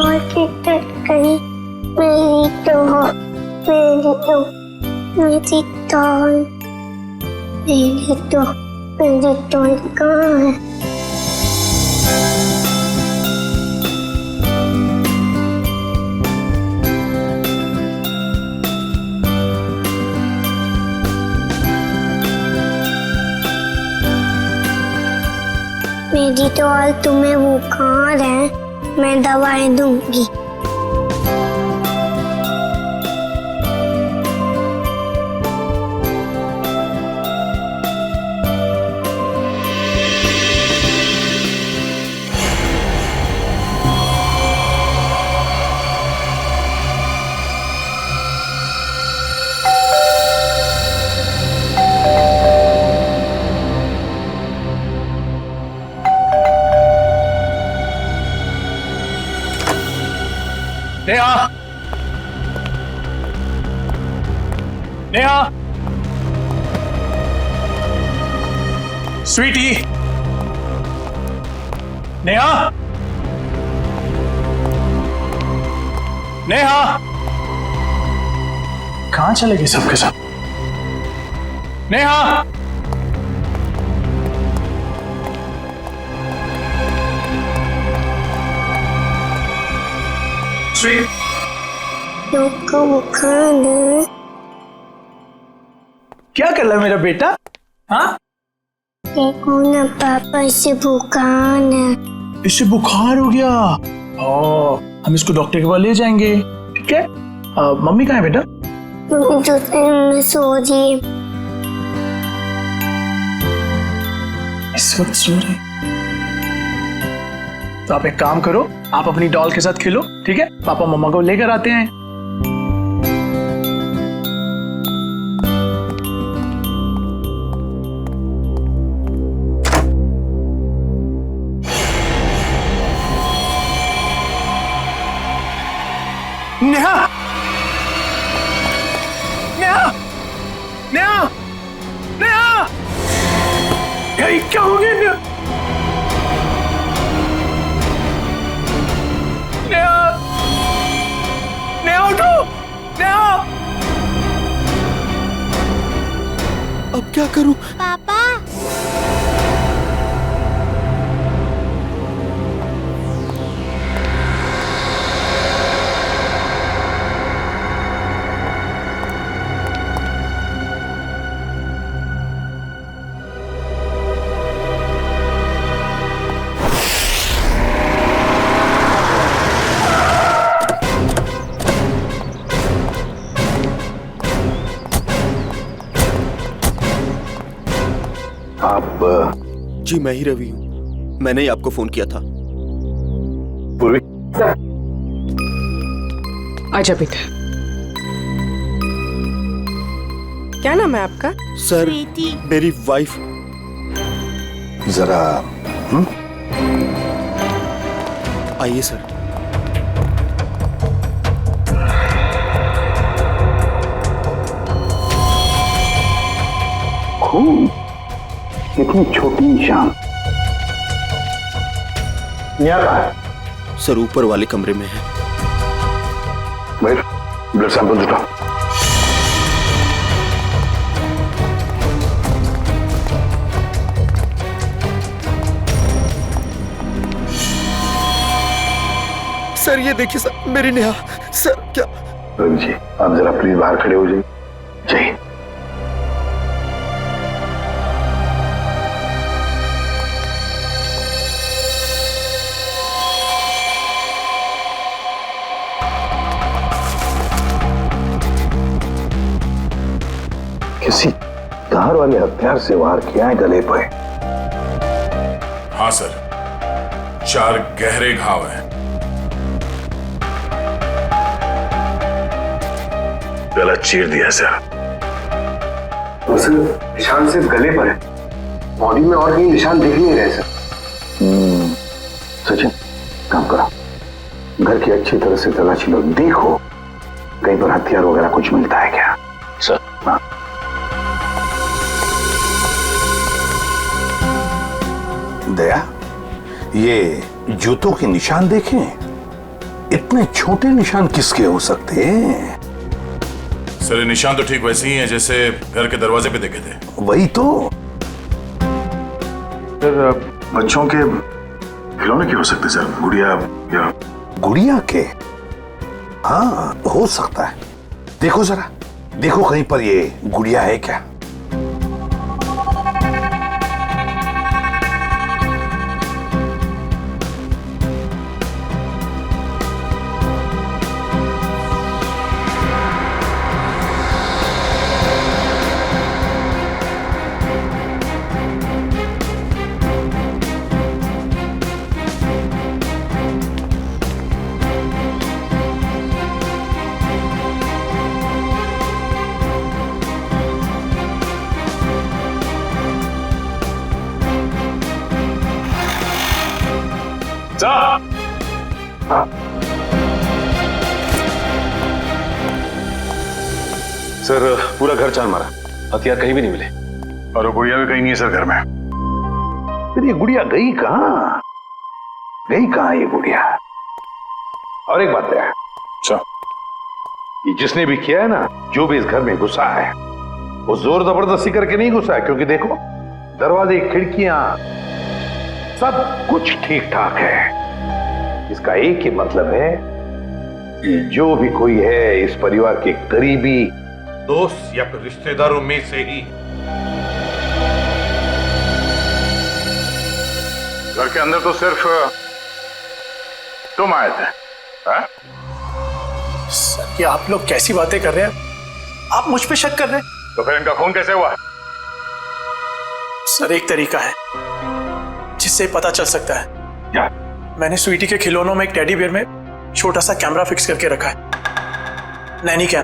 Doll की कहीं मेरी डॉल मेरी डॉल मेरी डॉल कहाँ है? मेरी डॉल तुम्हें बुखार है, मैं दवाई दूंगी। नेहा, नेहा, स्वीटी, नेहा, नेहा, कहां चलेगी सबके सब? नेहा, को बुखार है। क्या कर रहा है मेरा बेटा? हाँ, देखो ना पापा, इसे बुखार है। इसे बुखार हो गया। ओ, हम इसको डॉक्टर के पास ले जाएंगे, ठीक है? मम्मी कहाँ है बेटा? में सो रही है। इस वक्त सो रही? तो आप एक काम करो, आप अपनी डॉल के साथ खेलो, ठीक है? पापा मम्मा को लेकर आते हैं। नेहा, नेहा, नेहा, नेहा, ये क्या हो गया नेहा? नेहा, नेहा उठो, नेहा। अब क्या करूं? पापा, आप? जी मैं ही रवि हूँ, मैंने ही आपको फोन किया था। पूर्वी, आजा बेटा। क्या नाम है आपका? सर, मेरी वाइफ। जरा आइए सर। खून, इतनी छोटी निशान। सर ऊपर वाले कमरे में है। मयूर, ब्लड सैंपल उठाओ। सर ये देखिए सर, मेरी नेहा। सर क्या? रवि जी, आप जरा प्लीज बाहर खड़े हो जाइए। चाहिए किसी धार वाले हथियार से वार किया है गले पे। हाँ सर, 4 गहरे घाव हैं। गला चीर दिया सर। सर निशान सिर्फ गले पर है, बॉडी में और कहीं निशान दिख नहीं रहे सर। सचिन, काम करो, घर की अच्छी तरह से तलाशी लो, देखो कहीं पर हथियार वगैरह कुछ मिलता है क्या? सर। हाँ। दया, ये जूतों के निशान देखें, इतने छोटे निशान किसके हो सकते हैं? सर ये निशान तो ठीक वैसे ही है जैसे घर के दरवाजे पे देखे थे। वही तो। सर बच्चों के खिलौने के हो सकते सर, गुड़िया या गुड़िया के? हाँ हो सकता है। देखो जरा, देखो कहीं पर ये गुड़िया है क्या? सर पूरा घर छान मारा, हथियार कहीं भी नहीं मिले और वो गुड़िया भी कहीं नहीं है सर घर में। फिर ये गुड़िया गई कहाँ? गई कहाँ ये गुड़िया? और एक बात है, अच्छा ये जिसने भी किया है ना, जो भी इस घर में घुसा है, वो जोर जबरदस्ती करके नहीं घुसा है, क्योंकि देखो दरवाजे, खिड़कियां, सब कुछ ठीक ठाक है। इसका एक ही मतलब है कि जो भी कोई है इस परिवार के करीबी दोस्त या फिर रिश्तेदारों में से ही। घर के अंदर तो सिर्फ तुम आए थे। हाँ? सर ये आप लोग कैसी बातें कर रहे हैं? आप मुझ पे शक कर रहे हैं? तो फिर इनका खून कैसे हुआ? सर एक तरीका है जिससे पता चल सकता है। क्या? मैंने स्वीटी के खिलौनों में एक टेडी बियर में छोटा सा कैमरा फिक्स करके रखा है, नैनी कैम,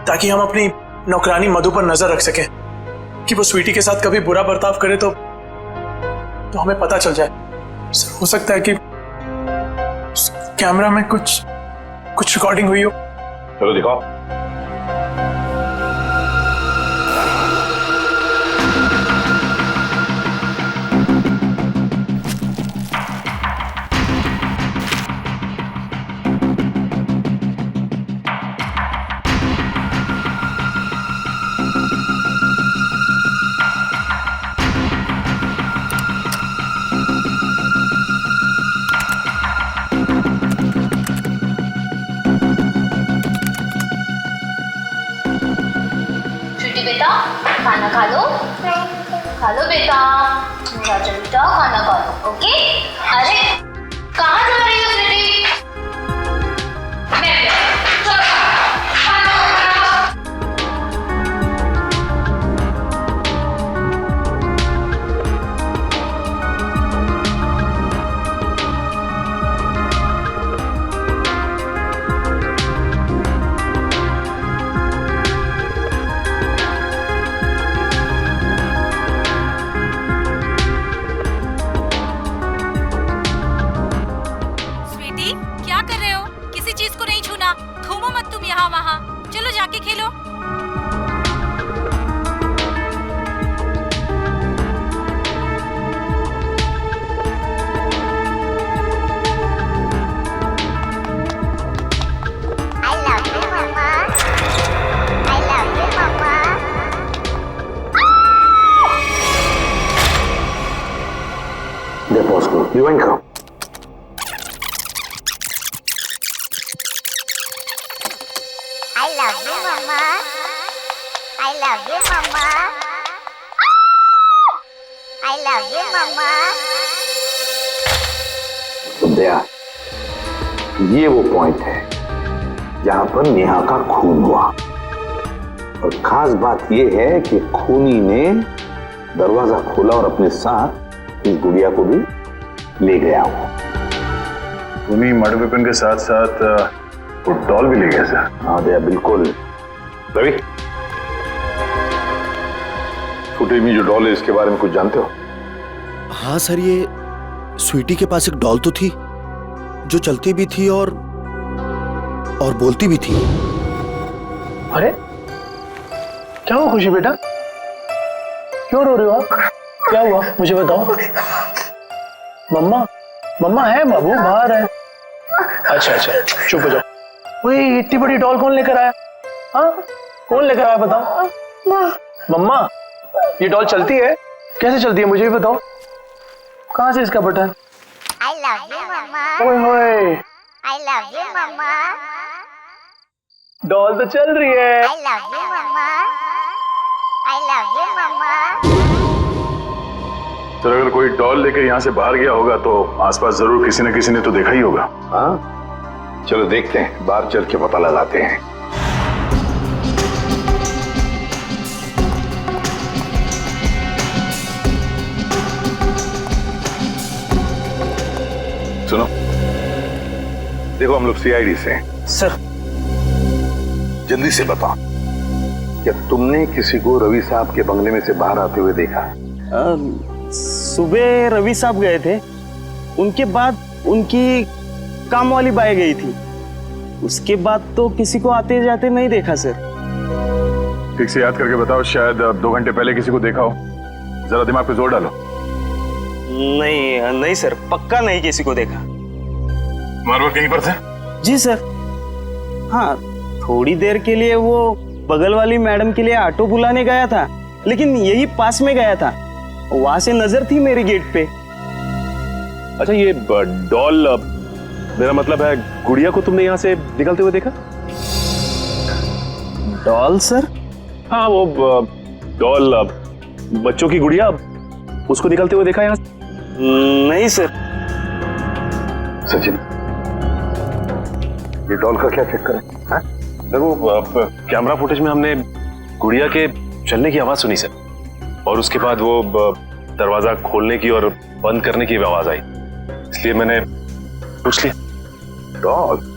ताकि हम अपनी नौकरानी मधु पर नजर रख सकें कि वो स्वीटी के साथ कभी बुरा बर्ताव करे तो हमें पता चल जाए। सर हो सकता है कि कैमरा में कुछ रिकॉर्डिंग हुई हो। चलो दिखाओ। बेटा खाना खा लो बेटा, राजा बेटा खाना खा लो। ओके? अरे कहाँ जा रही हो स्वीटी? चलो खाना खाओ। चलो जाके खेलो। I love you, Mama. I love you, Mama. देखो उसको, रिवाइंड करो। I love you, Mama. I love you, Mama. I love you, Mama. तो दया, ये वो पॉइंट है जहां पर नेहा का खून हुआ, और खास बात ये है कि खूनी ने दरवाजा खोला और अपने साथ इस गुड़िया को भी ले गया। खूनी मर्डर वेपन के साथ साथ वो डॉल भी ले गया सर। हाँ दया, बिल्कुल। रवि, फुटेज में जो डॉल है इसके बारे में कुछ जानते हो? हाँ सर, ये स्वीटी के पास एक डॉल तो थी जो चलती भी थी और बोलती भी थी। अरे क्या हुआ खुशी बेटा, क्यों रो रहे हो आप? क्या हुआ मुझे बताओ। मम्मा है बाबू, बाहर है। अच्छा अच्छा, चुप हो जाओ। वही इतनी बड़ी डॉल कौन लेकर आया? हाँ, कौन लेकर आया बताओ? मम्मा, ये डॉल चलती है? कैसे चलती है मुझे भी बताओ। कहाँ से इसका बटन? I love you, मम्मा। ओए होए, I love you, मम्मा। डॉल तो चल रही है। I love you, मम्मा। I love you, मम्मा। सर अगर कोई डॉल लेके यहाँ से बाहर गया होगा तो आसपास जरूर किसी न किसी ने तो देखा ही होगा। हाँ, चलो देखते हैं, बाहर चल के पता लगाते हैं। सुनो, देखो हम लोग सीआईडी से हैं। सर, जल्दी से बताओ, क्या तुमने किसी को रवि साहब के बंगले में से बाहर आते हुए देखा? सुबह रवि साहब गए थे, उनके बाद उनकी काम वाली बाई गई थी, उसके बाद तो किसी को आते जाते नहीं देखा सर। ठीक से याद करके बताओ, शायद 2 घंटे पहले किसी को देखा हो। जरा दिमाग पे जोर डालो। नहीं सर, पक्का नहीं किसी को देखा। मारवा कहीं पर थे? जी सर, हाँ थोड़ी देर के लिए वो बगल वाली मैडम के लिए ऑटो बुलाने गया था, लेकिन यही पास में गया था, वहां से नजर थी मेरे गेट पे। अच्छा, ये डॉल, मेरा मतलब है गुड़िया को तुमने यहाँ से निकलते हुए देखा? Doll sir? हाँ, वो डॉल, बच्चों की गुड़िया, उसको निकलते हुए देखा यहाँ से? नहीं सर। सचिन, ये डॉल का क्या चक्कर है? हाँ? सर वो कैमरा फुटेज में हमने गुड़िया के चलने की आवाज सुनी सर, और उसके बाद वो दरवाजा खोलने की और बंद करने की आवाज आई, इसलिए मैंने पूछ लिया। डॉल?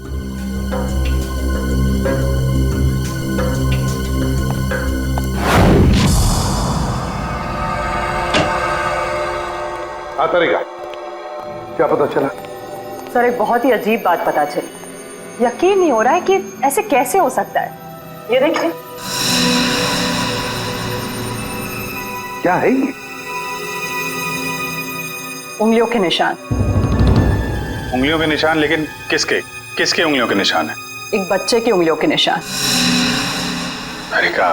तरीका क्या पता चला? सर, एक बहुत ही अजीब बात पता चली। यकीन नहीं हो रहा है कि ऐसे कैसे हो सकता है। ये देखिए। क्या है ये? उंगलियों के निशान। उंगलियों के निशान? लेकिन किसके किसके उंगलियों के निशान है? एक बच्चे की उंगलियों के निशान। अरे का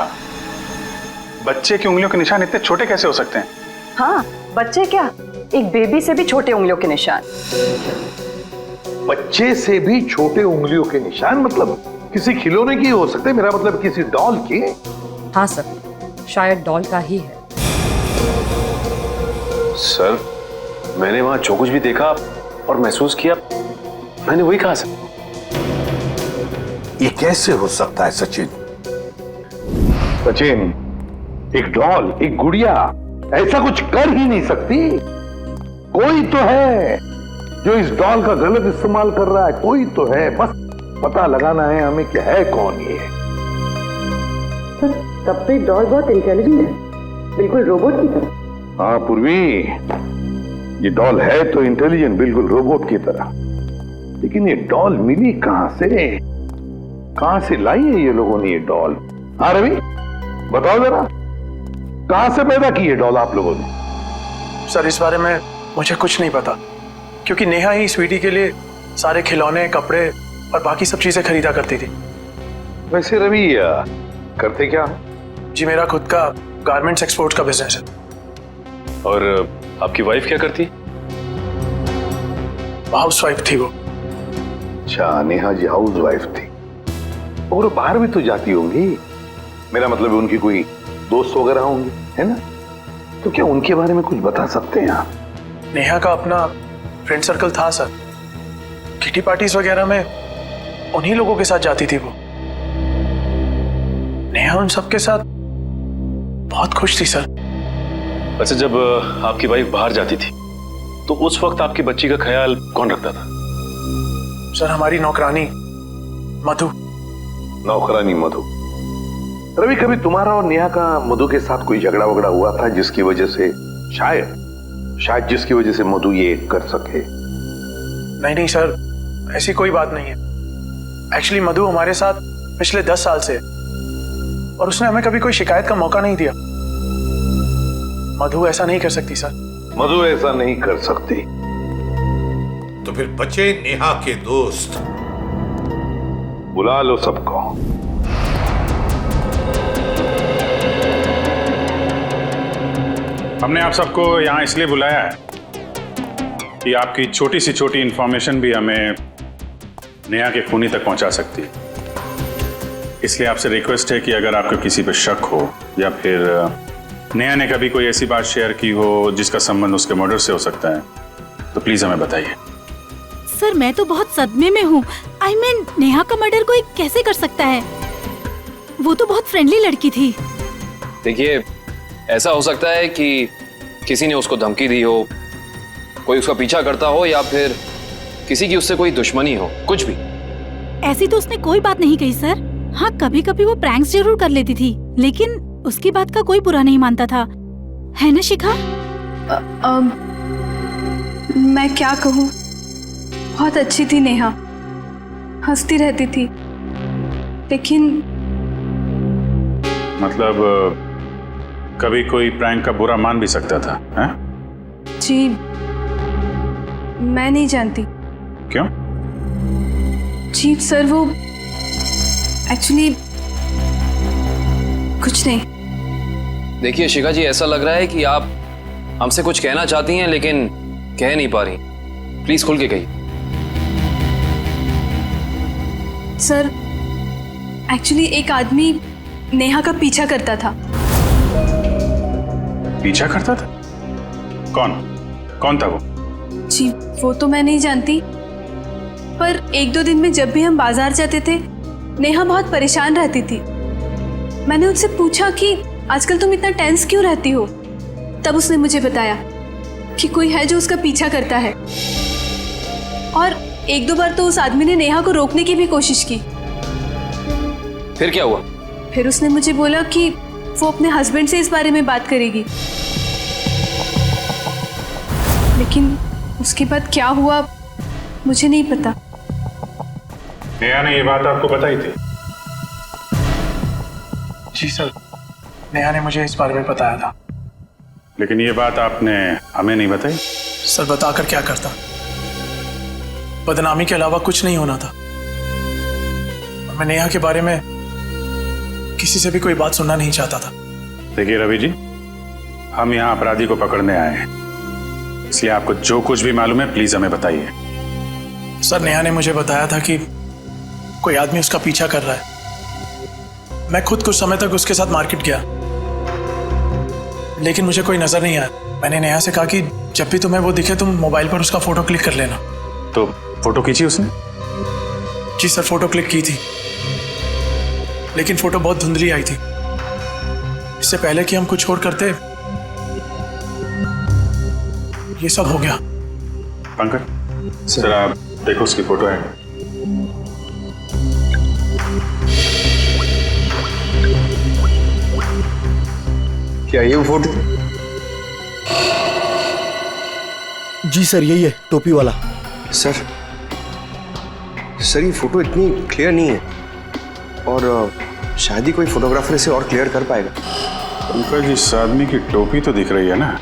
बच्चे की उंगलियों के निशान इतने छोटे कैसे हो सकते हैं? हाँ, बच्चे क्या, एक बेबी से भी छोटे उंगलियों के निशान। बच्चे से भी छोटे उंगलियों के निशान? मतलब किसी खिलौने की हो सकते हैं, मेरा मतलब किसी डॉल की? हाँ सर, शायद डॉल का ही है। सर, मैंने वहां जो कुछ भी देखा और महसूस किया, मैंने वही कहा सर। ये कैसे हो सकता है सचिन? सचिन, एक डॉल, एक गुड़िया ऐसा कुछ कर ही नहीं सकती। कोई तो है जो इस डॉल का गलत इस्तेमाल कर रहा है, कोई तो है, बस पता लगाना है हमें कि है कौन ये। सर, तब तो डॉल बहुत इंटेलिजेंट है, बिल्कुल रोबोट की तरह। हाँ पूर्वी, ये डॉल है तो इंटेलिजेंट, बिल्कुल रोबोट की तरह, लेकिन ये डॉल मिली कहां से? कहां से लाई है ये लोगों ने ये डॉल? हाँ रवि, बताओ जरा, कहां से पैदा की है डॉल आप लोगों ने? सर, इस बारे में मुझे कुछ नहीं पता, क्योंकि नेहा ही स्वीटी के लिए सारे खिलौने, कपड़े और बाकी सब चीजें खरीदा करती थी। वैसे रवि, करते क्या? जी, मेरा खुद का गारमेंट्स एक्सपोर्ट का बिजनेस है। और आपकी वाइफ क्या करती? हाउस वाइफ थी वो। अच्छा, नेहा जी हाउस वाइफ थी, और वो बाहर भी तो जाती होंगी, मेरा मतलब उनकी कोई दोस्त वगैरह होंगे, है ना? तो क्या उनके बारे में कुछ बता सकते हैं आप? नेहा का अपना फ्रेंड सर्कल था सर, किटी पार्टीज वगैरह में उन्हीं लोगों के साथ जाती थी वो। नेहा उन सबके साथ बहुत खुश थी सर। अच्छा, जब आपकी वाइफ बाहर जाती थी तो उस वक्त आपकी बच्ची का ख्याल कौन रखता था? सर, हमारी नौकरानी मधु। नौकरानी मधु? रवि, कभी तुम्हारा और नेहा का मधु के साथ कोई झगड़ा वगड़ा हुआ था जिसकी वजह से शायद जिसकी वजह से मधु ये कर सके? नहीं सर, ऐसी कोई बात नहीं है। एक्चुअली मधु हमारे साथ पिछले 10 साल से, और उसने हमें कभी कोई शिकायत का मौका नहीं दिया। मधु ऐसा नहीं कर सकती सर। मधु ऐसा नहीं कर सकती? तो फिर बचे नेहा के दोस्त। बुला लो सबको। हमने आप सबको यहाँ इसलिए बुलाया है कि आपकी छोटी सी छोटी इंफॉर्मेशन भी हमें नेहा के खूनी तक पहुंचा सकती है। इसलिए आपसे रिक्वेस्ट है कि अगर आपको किसी पे शक हो या फिर नेहा ने कभी कोई ऐसी बात शेयर की हो जिसका संबंध उसके मर्डर से हो सकता है, तो प्लीज हमें बताइए। सर मैं तो बहुत सदमे में हूँ। आई मीन नेहा का मर्डर कोई कैसे कर सकता है? वो तो बहुत फ्रेंडली लड़की थी। देखिए, ऐसा हो सकता है कि किसी ने उसको धमकी दी हो, कोई उसका पीछा करता हो, या फिर किसी की उससे कोई दुश्मनी हो, कुछ भी। ऐसी तो उसने कोई बात नहीं कही सर। हाँ, कभी कभी वो प्रैंक्स जरूर कर लेती थी, लेकिन उसकी बात का कोई बुरा नहीं मानता था, है ना शिखा? मैं क्या कहूँ, बहुत अच्छी थी नेहा, हंसती रहती थी, लेकिन मतलब कभी कोई प्रैंक का बुरा मान भी सकता था, हैं? जी मैं नहीं जानती। क्यों? जी सर, वो एक्चुअली कुछ नहीं। देखिए शिखा जी, ऐसा लग रहा है कि आप हमसे कुछ कहना चाहती हैं लेकिन कह नहीं पा रही। प्लीज खुल के कहिए। सर एक्चुअली एक आदमी नेहा का पीछा करता था। पीछा करता था? कौन था वो? जी वो तो मैं नहीं जानती, पर एक दो दिन में जब भी हम बाजार जाते थे नेहा बहुत परेशान रहती थी। मैंने उससे पूछा कि आजकल तुम इतना टेंस क्यों रहती हो, तब उसने मुझे बताया कि कोई है जो उसका पीछा करता है, और एक दो बार तो उस आदमी ने नेहा को रोकने की भी कोशिश की। फिर क्या हुआ? फिर उसने मुझे बोला कि वो अपने हस्बैंड से इस बारे में बात करेगी, लेकिन उसके बाद क्या हुआ मुझे नहीं पता। नेहा ने ये बात आपको बताई थी? जी सर, नेहा ने मुझे इस बारे में बताया था। लेकिन ये बात आपने हमें नहीं बताई? सर बताकर क्या करता, बदनामी के अलावा कुछ नहीं होना था। और मैं नेहा के बारे में किसी से भी कोई बात सुनना नहीं चाहता था। देखिए रवि जी, हम यहाँ अपराधी को पकड़ने आए हैं, इसलिए आपको जो कुछ भी मालूम है प्लीज हमें बताइए। सर नेहा ने मुझे बताया था कि कोई आदमी उसका पीछा कर रहा है। मैं खुद कुछ समय तक उसके साथ मार्केट गया, लेकिन मुझे कोई नजर नहीं आया। मैंने नेहा से कहा कि जब भी तुम्हें वो दिखे तुम मोबाइल पर उसका फोटो क्लिक कर लेना। तो फोटो खींची उसने? जी सर, फोटो क्लिक की थी, लेकिन फोटो बहुत धुंधली आई थी। इससे पहले कि हम कुछ और करते ये सब हो गया। पंकज सर, आप देखो उसकी फोटो है। क्या ये वो फोटो थी? जी सर, यही है, टोपी वाला। सर ये फोटो इतनी क्लियर नहीं है, और शायद ही कोई फोटोग्राफर इसे और क्लियर कर पाएगा। पंकज, इस आदमी की टोपी तो दिख रही है ना?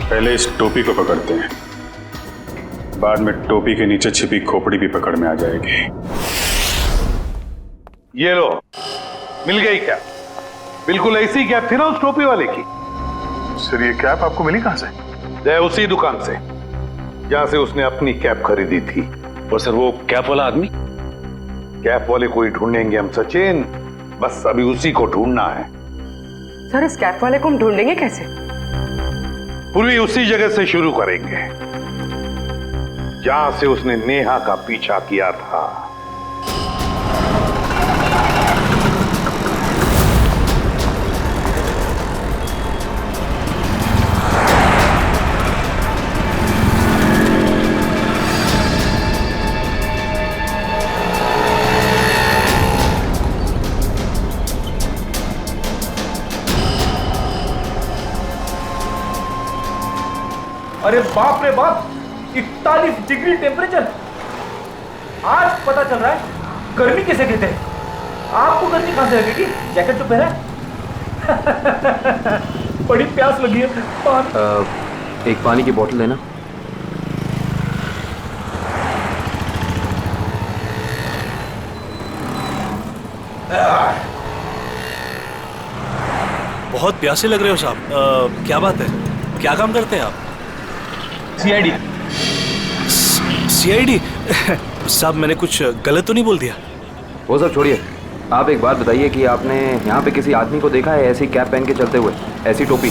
पहले इस टोपी को पकड़ते हैं, बाद में टोपी के नीचे छिपी खोपड़ी भी पकड़ में आ जाएगी। ये लो, मिल गई क्या? बिल्कुल ऐसी कैप थी ना उस टोपी वाले की। सर ये कैप आपको मिली कहां से? उसी दुकान से जहां से उसने अपनी कैप खरीदी थी। और सर वो कैप वाला आदमी? कैप वाले को ही ढूंढेंगे हम सचिन, बस अभी उसी को ढूंढना है। सर इस कैप वाले को हम ढूंढेंगे कैसे? पूरी उसी जगह से शुरू करेंगे जहां से उसने नेहा का पीछा किया था। अरे बाप रे बाप, 41 डिग्री टेम्परेचर। आज पता चल रहा है गर्मी किसे कहते हैं। आपको गर्मी कहां से लगेगी? जैकेट तो पहना है। बड़ी प्यास लगी है। एक पानी की बोतल देना। बहुत प्यासे लग रहे हो साहब। क्या बात है, क्या काम करते हैं आप? सीआईडी। सीआईडी? साहब मैंने कुछ गलत तो नहीं बोल दिया? वो सब छोड़िए, आप एक बात बताइए कि आपने यहाँ पे किसी आदमी को देखा है ऐसी कैप पहन के चलते हुए, ऐसी टोपी?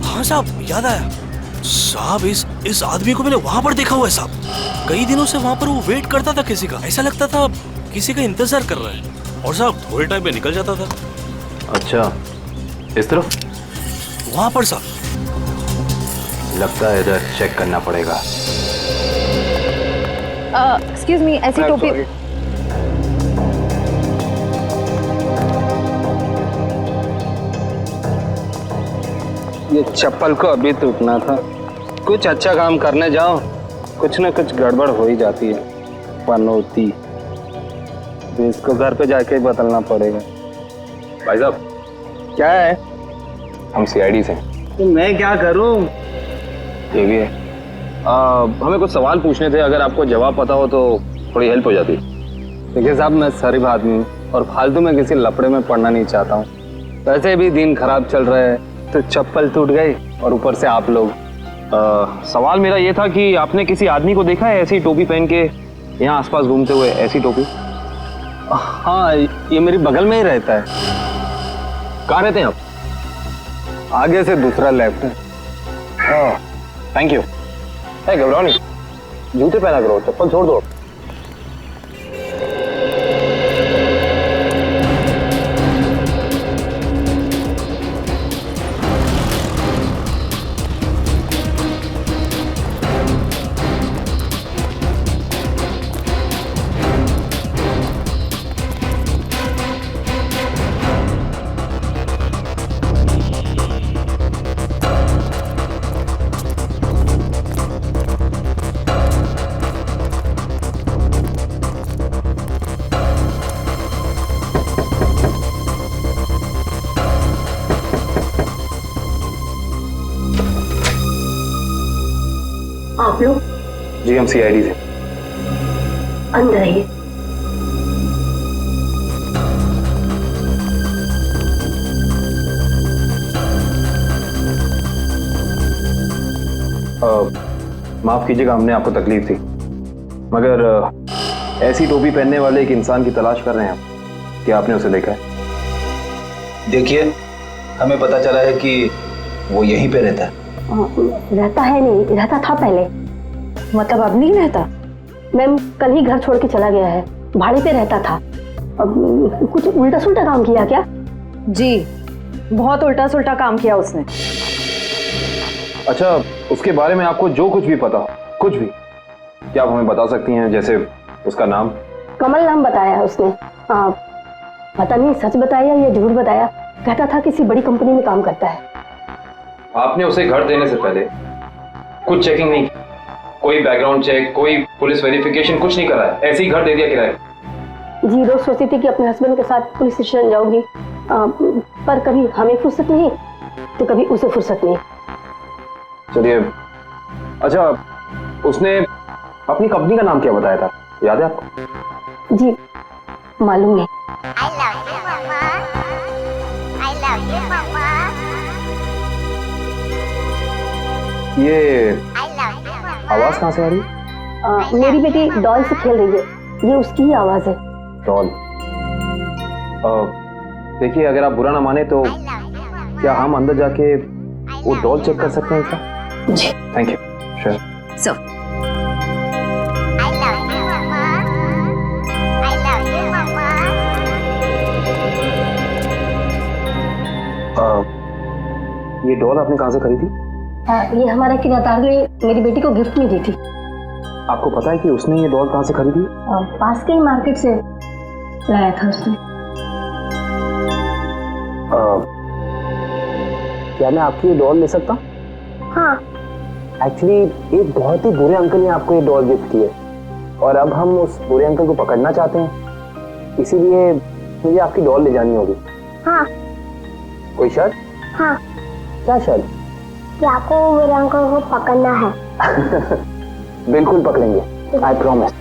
हाँ साहब, याद आया साहब, इस आदमी को मैंने वहां पर देखा हुआ है साहब। कई दिनों से वहां पर वो वेट करता था किसी का, ऐसा लगता था किसी का इंतजार कर रहा है, और साहब थोड़े टाइम में निकल जाता था। अच्छा, इस तरफ? वहां पर साहब। लगता है इधर चेक करना पड़ेगा। एक्सक्यूज मी, ऐसी टोपी। ये चप्पल को अभी टूटना था। कुछ अच्छा काम करने जाओ, कुछ ना कुछ गड़बड़ हो ही जाती है। पनौती, तो इसको घर पे जाके ही बदलना पड़ेगा। भाई साहब, क्या है? हम सीआईडी से। तो मैं क्या करूं? ये भी है। हमें कुछ सवाल पूछने थे, अगर आपको जवाब पता हो तो थोड़ी हेल्प हो जाती। देखिए साहब, मैं शरीफ आदमी हूँ और फालतू में किसी लफड़े में पड़ना नहीं चाहता हूँ। वैसे भी दिन खराब चल रहा है, तो चप्पल टूट गई और ऊपर से आप लोग। सवाल मेरा ये था कि आपने किसी आदमी को देखा है ऐसी टोपी पहन के यहाँ आसपास घूमते हुए, ऐसी टोपी? हाँ, ये मेरी बगल में ही रहता है। कहाँ रहते हैं आप? आगे से दूसरा लेफ्ट है। Thank you. घबराओ नहीं, जूते पहना करो, चप्पल छोड़ दो। आप लोग? जी, हम सीआईडी से। अंदर आइए। माफ कीजिएगा, हमने आपको तकलीफ दी, मगर ऐसी टोपी पहनने वाले एक इंसान की तलाश कर रहे हैं आप। क्या आपने उसे देखा है? देखिए, हमें पता चला है कि वो यहीं पे रहता है। रहता है नहीं, रहता था पहले। मतलब अब नहीं रहता? मैम, कल ही घर छोड़ के चला गया है, भाड़े पे रहता था। अब कुछ उल्टा सुल्टा काम किया क्या? जी, बहुत उल्टा सुल्टा काम किया उसने। अच्छा, उसके बारे में आपको जो कुछ भी पता हो, कुछ भी, क्या आप हमें बता सकती हैं? जैसे उसका नाम? कमल नाम बताया उसने। पता नहीं सच बताया या झूठ बताया। कहता था किसी बड़ी कंपनी में काम करता है। आपने उसे घर देने से पहले कुछ चेकिंग नहीं की? कोई बैकग्राउंड चेक, कोई पुलिस वेरिफिकेशन, कुछ नहीं करा है? ऐसे ही घर दे दिया किराए? जी, रोज सोचती थी कि अपने हस्बैंड के साथ पुलिस स्टेशन जाऊंगी, पर कभी हमें फुर्सत नहीं तो कभी उसे फुर्सत नहीं। चलिए, अच्छा, उसने अपनी कंपनी का नाम क्या बताया था, याद है आपको? जी, मालूम नहीं। I love you, Mama. I love you, Mama. ये I love you, Mama. आवाज कहाँ से आ रही है? मेरी बेटी डॉल से खेल रही है, ये उसकी ही आवाज है। डॉल? देखिए, अगर आप बुरा ना माने तो क्या हम अंदर जाके वो डॉल चेक कर सकते हैं क्या? जी। Thank you. Sure. So I love you, Mama. I love you, Mama. ये डॉल आपने कहाँ से खरीदी? ये हमारा किराएदार ने मेरी बेटी को गिफ्ट में दी थी। आपको पता है कि उसने ये डॉल कहाँ से खरीदी? पास के ही मार्केट से लाया था उसने। क्या मैं आपकी ये डॉल ले सकता हूँ? हाँ। एक्चुअली एक बहुत ही बुरे अंकल ने आपको ये डॉल गिफ्ट की है और अब हम उस बुरे अंकल को पकड़ना चाहते हैं, इसीलिए मुझे आपकी डॉल ले जानी होगी। हाँ। कोई शर्त? हाँ। क्या शर्त? कि आपको मेरे अंकल को पकड़ना है। बिल्कुल पकड़ेंगे, आई प्रॉमिस।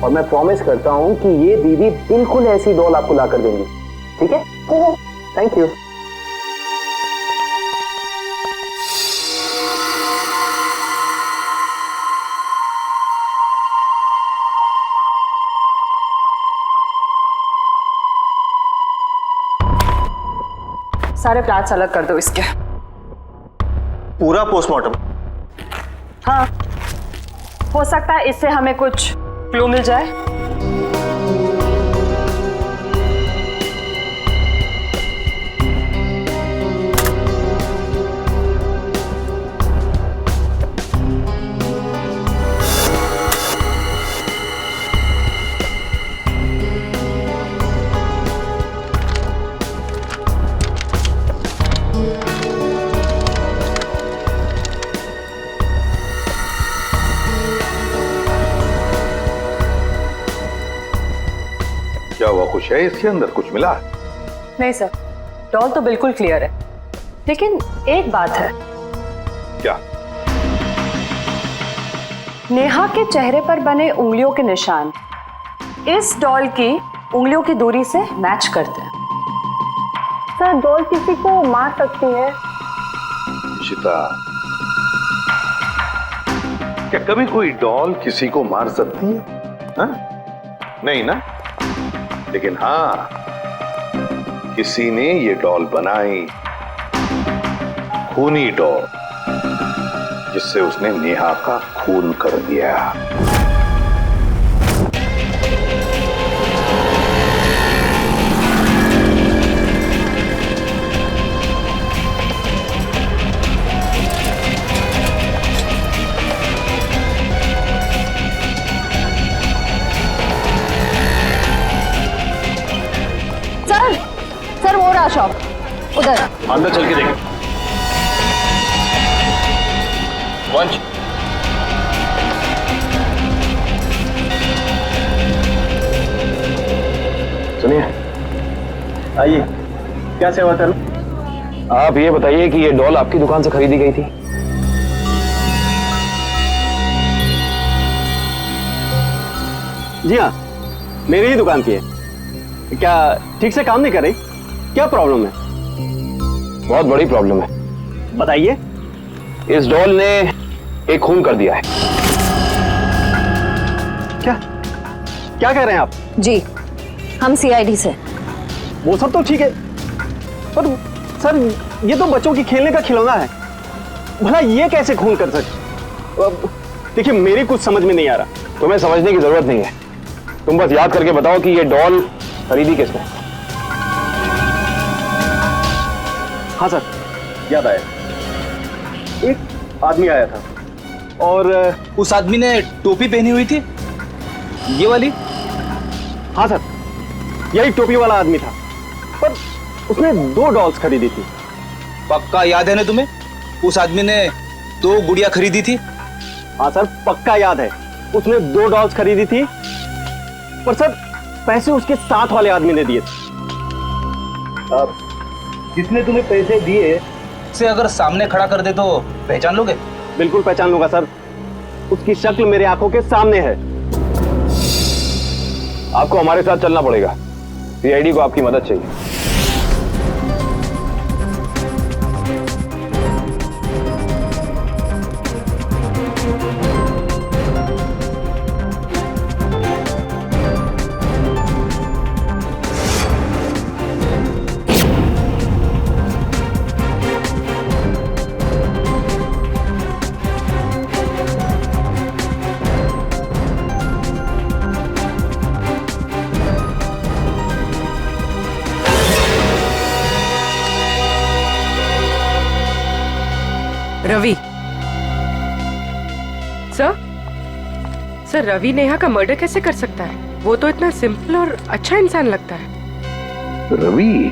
और मैं प्रॉमिस करता हूँ कि ये दीदी बिल्कुल ऐसी डॉल आपको ला कर देंगी, ठीक है? Thank you. सारे प्लाट्स अलग कर दो इसके। पूरा पोस्टमार्टम? हाँ, हो सकता है इससे हमें कुछ क्लू मिल जाए। क्या हुआ, कुछ है इसके अंदर, कुछ मिला? नहीं सर, डॉल तो बिल्कुल क्लियर है, लेकिन एक बात है। क्या? नेहा के चेहरे पर बने उंगलियों के निशान इस डॉल की उंगलियों की दूरी से मैच करते हैं। सर, डॉल किसी को मार सकती है? इशिता, क्या कभी कोई डॉल किसी को मार सकती है? हा? नहीं ना? लेकिन हाँ, किसी ने ये डॉल बनाई, खूनी डॉल, जिससे उसने नेहा का खून कर दिया। सर वो रहा शॉप उधर। अंदर चल के देखें। वंश, सुनिए, आइए, क्या सेवा करूं? आप ये बताइए कि ये डॉल आपकी दुकान से खरीदी गई थी? जी हाँ, मेरी ही दुकान की है। क्या ठीक से काम नहीं कर रही? क्या प्रॉब्लम है? बहुत बड़ी प्रॉब्लम है। बताइए। इस डॉल ने एक खून कर दिया है। क्या कह रहे हैं आप? जी, हम सीआईडी से। वो सब तो ठीक है, पर सर ये तो बच्चों की खेलने का खिलौना है, भला ये कैसे खून कर सकते? देखिए, मेरी कुछ समझ में नहीं आ रहा। तुम्हें समझने की जरूरत नहीं है, तुम बस याद करके बताओ कि ये डॉल खरीदी किसने? हाँ सर, याद आया। एक आदमी आया था और उस आदमी ने टोपी पहनी हुई थी, ये वाली? हाँ सर, यही टोपी वाला आदमी था, पर उसने 2 डॉल्स खरीदी थी। पक्का याद है ना तुम्हें? उस आदमी ने 2 गुड़िया खरीदी थी? हाँ सर, पक्का याद है, उसने 2 डॉल्स खरीदी थी, पर सर पैसे उसके साथ वाले आदमी ने दिए थे। जिसने तुम्हें पैसे दिए से अगर सामने खड़ा कर दे तो पहचान लोगे? बिल्कुल पहचान लूंगा सर, उसकी शक्ल मेरे आंखों के सामने है। आपको हमारे साथ चलना पड़ेगा, सीआईडी को आपकी मदद चाहिए। रवि सर, रवि नेहा का मर्डर कैसे कर सकता है? वो तो इतना सिंपल और अच्छा इंसान लगता है। रवि?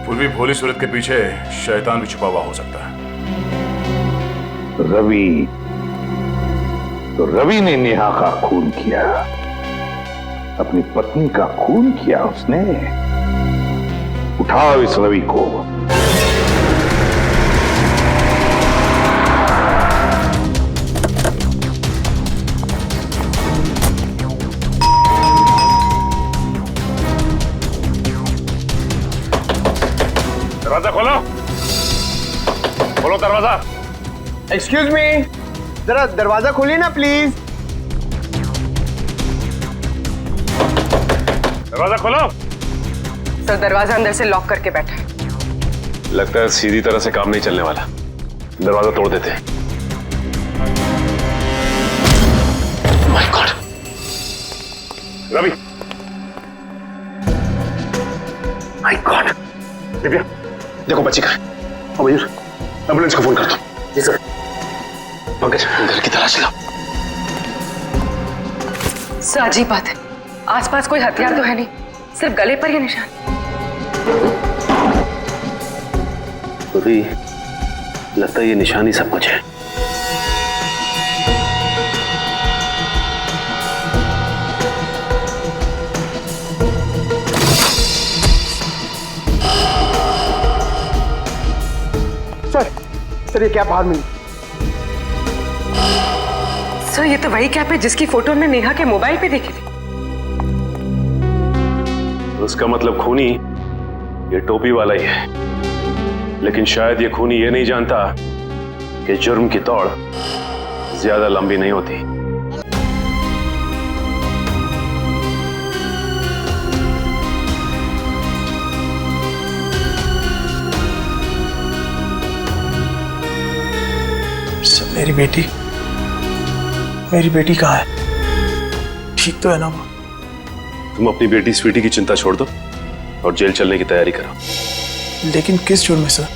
पूर्वी भोली सूरत के पीछे शैतान भी छुपा हुआ हो सकता है। रवि तो रवि ने नेहा का खून किया, अपनी पत्नी का खून किया उसने। उठाओ इस रवि को। खोलो, खोलो दरवाजा। एक्सक्यूज मी, जरा दरवाजा खोलिए ना प्लीज। दरवाजा खोलो। सर दरवाजा अंदर से लॉक करके बैठा है। लगता है सीधी तरह से काम नहीं चलने वाला, दरवाजा तोड़ देते हैं। My God, Ravi, my God. Divya देखो बच्ची कहाँ है। मयूर एम्बुलेंस को फोन कर दो। जी सर। पंकज घर की तलाश लो। सर अजीब बात है, आसपास कोई हथियार तो है नहीं, सिर्फ गले पर ही निशान। रवि लगता है ये निशान ही सब कुछ है। सर ये कैप बाहर मिली। सर ये तो वही कैप है जिसकी फोटो हमने नेहा के मोबाइल पे देखी थी। उसका मतलब खूनी ये टोपी वाला ही है, लेकिन शायद ये खूनी ये नहीं जानता कि जुर्म की दौड़ ज्यादा लंबी नहीं होती। मेरी बेटी कहाँ है? ठीक तो है ना वो? तुम अपनी बेटी स्वीटी की चिंता छोड़ दो और जेल चलने की तैयारी करो। लेकिन किस जुर्म में सर?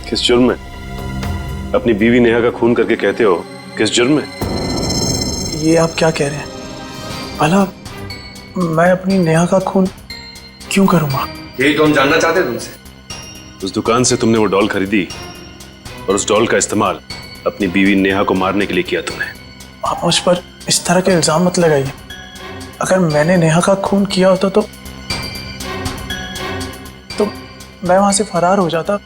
किस जुर्म में? अपनी बीवी नेहा का खून करके कहते हो किस जुर्म में? ये आप क्या कह रहे हैं? भला मैं अपनी नेहा का खून क्यों करूंगा? यही तो हम जानना चाहते तुमसे। उस दुकान से तुमने वो डॉल खरीदी और उस डॉल का इस्तेमाल अपनी बीवी नेहा को मारने के लिए किया तुमने। आप मुझ पर इस तरह के इल्जाम मत लगाइए। अगर मैंने नेहा का खून किया होता तो मैं वहां से फरार हो जाता,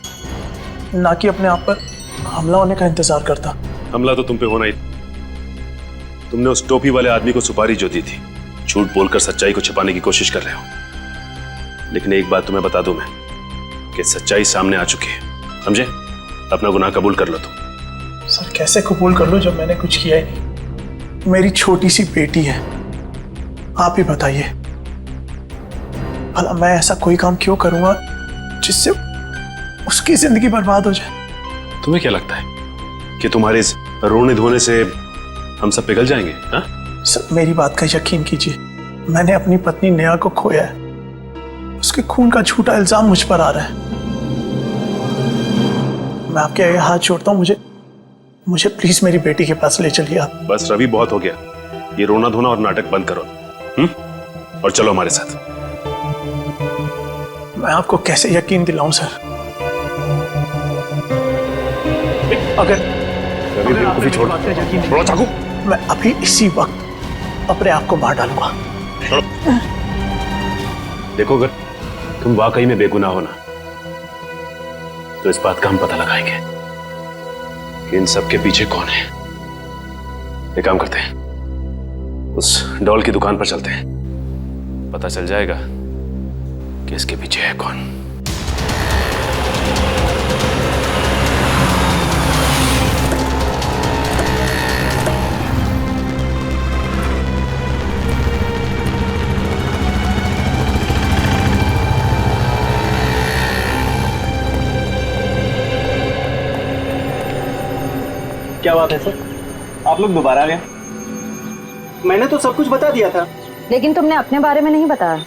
ना कि अपने आप पर हमला होने का इंतजार करता। हमला तो तुम पे होना ही। तुमने उस टोपी वाले आदमी को सुपारी जो दी थी, झूठ बोलकर सच्चाई को छिपाने की कोशिश कर रहे हो। लेकिन एक बात तुम्हें बता दूं मैं कि सच्चाई सामने आ चुकी है, समझे? अपना गुनाह कबूल कर लो तुम। सर कैसे कबूल कर लो जब मैंने कुछ किया ही नहीं? मेरी छोटी सी बेटी है, आप ही बताइए। भला मैं ऐसा कोई काम क्यों करूंगा जिससे उसकी जिंदगी बर्बाद हो जाए? तुम्हें क्या लगता है कि तुम्हारे इस रोने धोने से हम सब पिघल जाएंगे? हाँ? सर मेरी बात का यकीन कीजिए, मैंने अपनी पत्नी नेहा को खोया है। उसके खून का झूठा इल्जाम मुझ पर आ रहा है। मैं आपके आगे हाथ जोड़ता हूँ, मुझे प्लीज मेरी बेटी के पास ले चलिए आप। बस रवि, बहुत हो गया। ये रोना धोना और नाटक बंद करो और चलो हमारे साथ। मैं आपको कैसे यकीन दिलाऊं सर? अगर रवि छोड़, थोड़ा चाकू। मैं अभी इसी वक्त अपने आप को मार डालूंगा। देखो अगर तुम वाकई में बेगुनाह हो ना, तो इस बात का हम पता लगाएंगे कि इन सब के पीछे कौन है। एक काम करते हैं, उस डॉल की दुकान पर चलते हैं, पता चल जाएगा कि इसके पीछे है कौन। क्या बात है सर, आप लोग दोबारा आ गए? मैंने तो सब कुछ बता दिया था। लेकिन तुमने अपने बारे में नहीं बताया।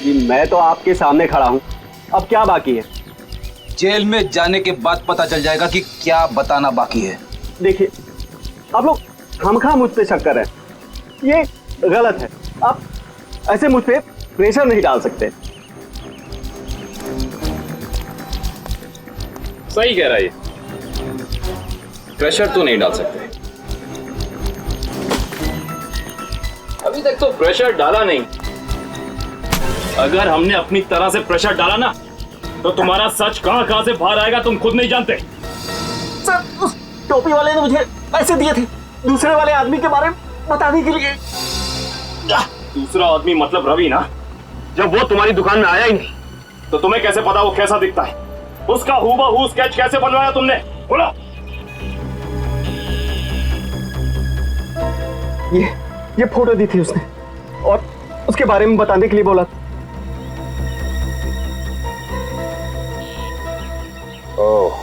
जी मैं तो आपके सामने खड़ा हूँ, अब क्या बाकी है? जेल में जाने के बाद पता चल जाएगा कि क्या बताना बाकी है। देखिए आप लोग खामखा मुझ पे शक कर रहे हैं, ये गलत है। आप ऐसे मुझ पे प्रेशर नहीं डाल सकते। सही कह रहा है, प्रेशर तो नहीं डाल सकते। अभी तक तो प्रेशर डाला नहीं। अगर हमने अपनी तरह से प्रेशर डाला ना, तो तुम्हारा सच कहां कहां से बाहर आएगा तुम खुद नहीं जानते। सर उस टोपी वाले ने मुझे पैसे दिए थे दूसरे वाले आदमी के बारे में बताने के लिए। दूसरा आदमी मतलब रवि ना? जब वो तुम्हारी दुकान में आया ही नहीं तो तुम्हें कैसे पता वो कैसा दिखता है? उसका हूबहू स्केच कैसे बनवाया तुमने? बोलो। ये फोटो दी थी उसने और उसके बारे में बताने के लिए बोला था। ओह,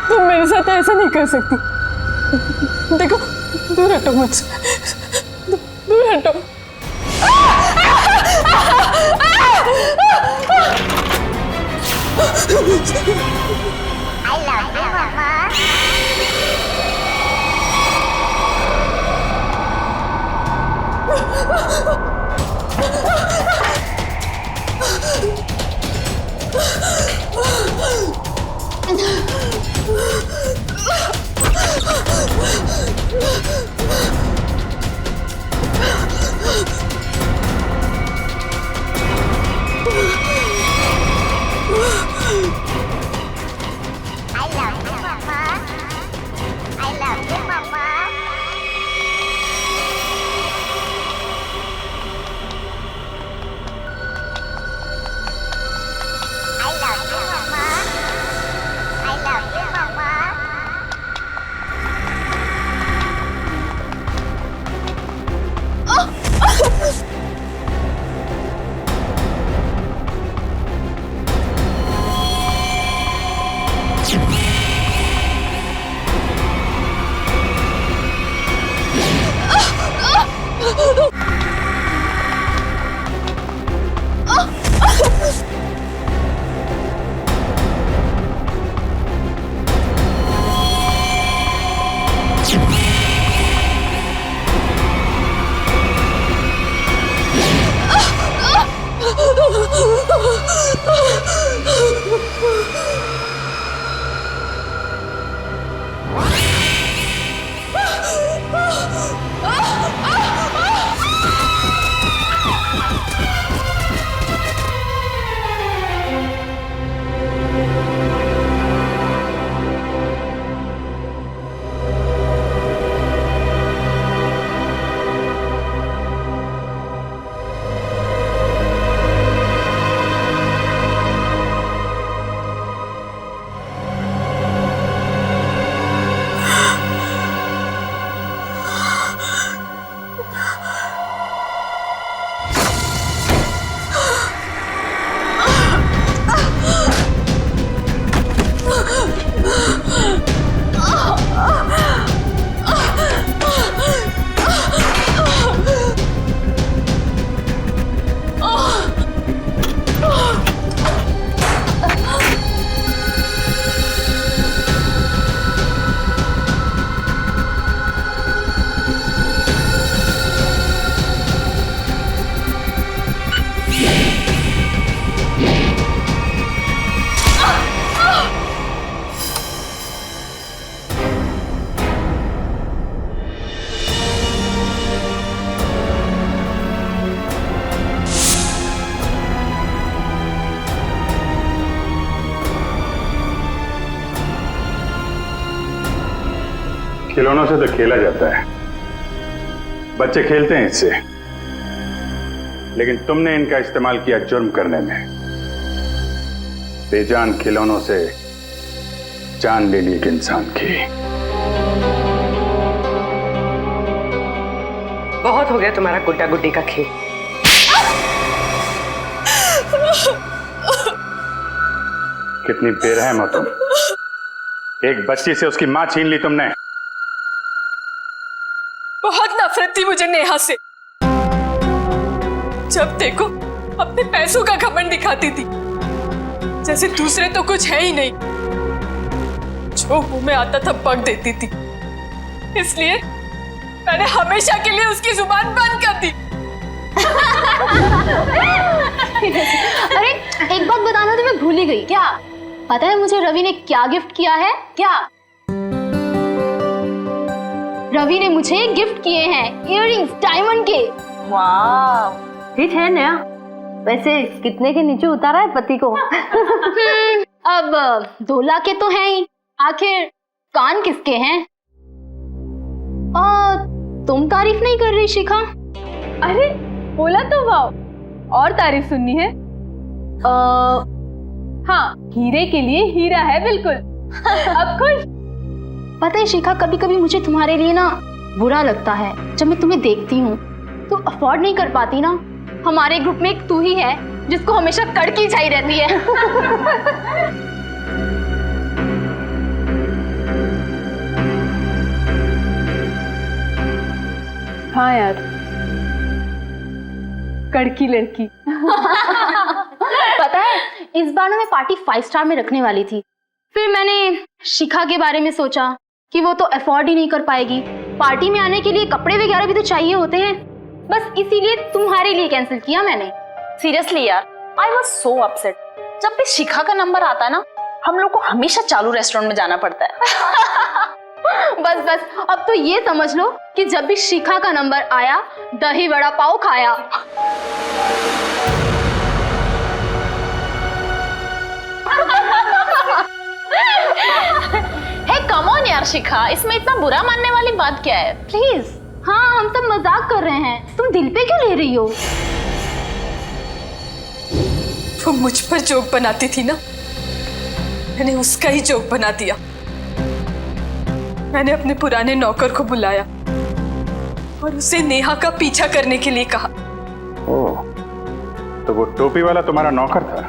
तुम मेरे साथ ऐसा नहीं कर सकती। देखो, दूर हटो मुझसे, दूर हटो। खिलौनों से तो खेला जाता है, बच्चे खेलते हैं इससे, लेकिन तुमने इनका इस्तेमाल किया जुर्म करने में। बेजान खिलौनों से जान ले ली एक इंसान की। बहुत हो गया तुम्हारा गुड्डा गुड्डी का खेल। कितनी बेरहम हो तुम। एक बच्ची से उसकी मां छीन ली तुमने। बहुत नफरत थी मुझे नेहा से। जब देखो अपने पैसों का घमंड दिखाती थी, जैसे दूसरे तो कुछ है ही नहीं। जो मुंह में आता था बक देती थी। इसलिए मैंने हमेशा के लिए उसकी जुबान बंद कर दी। अरे एक बात बताना तो मैं भूल ही गई। क्या पता है मुझे रवि ने क्या गिफ्ट किया है? क्या? रवि ने मुझे गिफ्ट किए हैं इयररिंग्स डायमंड के। वाह, ठीक है नया। वैसे कितने के नीचे उतारा है पति को? अब 2 लाख के तो हैं ही, आखिर कान किसके हैं? तुम तारीफ नहीं कर रही शिखा? अरे बोला तो वाह, और तारीफ सुननी है? हाँ, हीरे के लिए हीरा है बिल्कुल। अब खुश? पता है शिखा, कभी कभी मुझे तुम्हारे लिए ना बुरा लगता है। जब मैं तुम्हें देखती हूँ तो अफोर्ड नहीं कर पाती ना। हमारे ग्रुप में एक तू ही है जिसको हमेशा कड़की चाहिए रहती है। हाँ यार, कड़की लड़की। पता है इस बार ना मैं पार्टी 5 स्टार में रखने वाली थी। फिर मैंने शिखा के बारे में सोचा कि वो तो अफोर्ड ही नहीं कर पाएगी। पार्टी में आने के लिए कपड़े वगैरह भी तो चाहिए होते हैं। बस इसीलिए तुम्हारे लिए कैंसिल किया मैंने। सीरियसली यार, आई वॉज सो अपसेट। जब भी शिखा का नंबर आता है ना, हम लोग को हमेशा चालू रेस्टोरेंट में जाना पड़ता है। बस बस अब तो ये समझ लो कि जब भी शिखा का नंबर आया, दही वड़ा पाव खाया। हे कम ऑन यार शिखा, इसमें इतना बुरा मानने वाली बात क्या है? प्लीज। हाँ, हम सब मजाक कर रहे हैं, तुम दिल पे क्यों ले रही हो? वो मुझ पर जोक बनाती थी ना, मैंने उसका ही जोक बना दिया। मैंने अपने पुराने नौकर को बुलाया और उसे नेहा का पीछा करने के लिए कहा। ओह, तो वो टोपी वाला तुम्हारा नौकर था?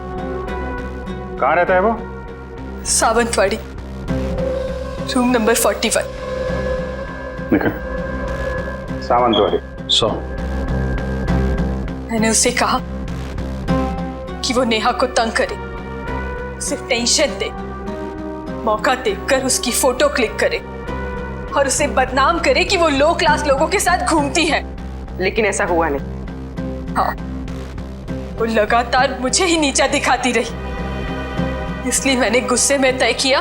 कहाँ रहता है वो? Sawantwadi, room number 41। निकल। सावंतवाड़ी 100। मैंने उसे कहा कि वो नेहा को तंग करे, उसे टेंशन दे, मौका देखकर उसकी फोटो क्लिक करे और उसे बदनाम करे कि वो लो क्लास लोगों के साथ घूमती है। लेकिन ऐसा हुआ नहीं। हाँ, वो लगातार मुझे ही नीचा दिखाती रही। इसलिए मैंने गुस्से में तय किया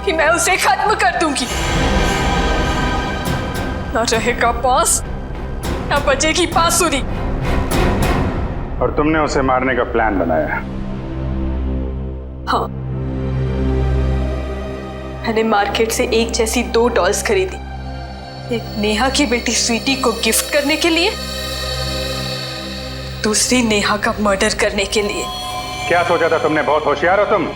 कि मैं उसे खत्म कर दूंगी। ना रहेगा पास, ना बजेगी बांसुरी। और तुमने उसे मारने का प्लान बनाया? हाँ, मैंने मार्केट से एक जैसी 2 डॉल्स खरीदी, एक नेहा की बेटी स्वीटी को गिफ्ट करने के लिए, दूसरी नेहा का मर्डर करने के लिए। क्या सोचा था तुमने? बहुत होशियार हो तुम।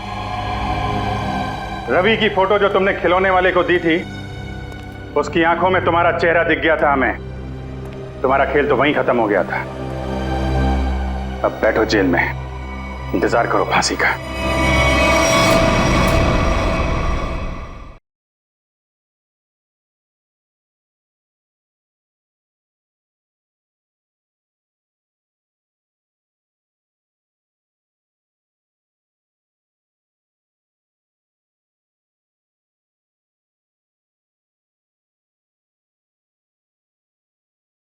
रवि की फोटो जो तुमने खिलौने वाले को दी थी, उसकी आंखों में तुम्हारा चेहरा दिख गया था हमें। तुम्हारा खेल तो वहीं खत्म हो गया था। अब बैठो जेल में, इंतजार करो फांसी का।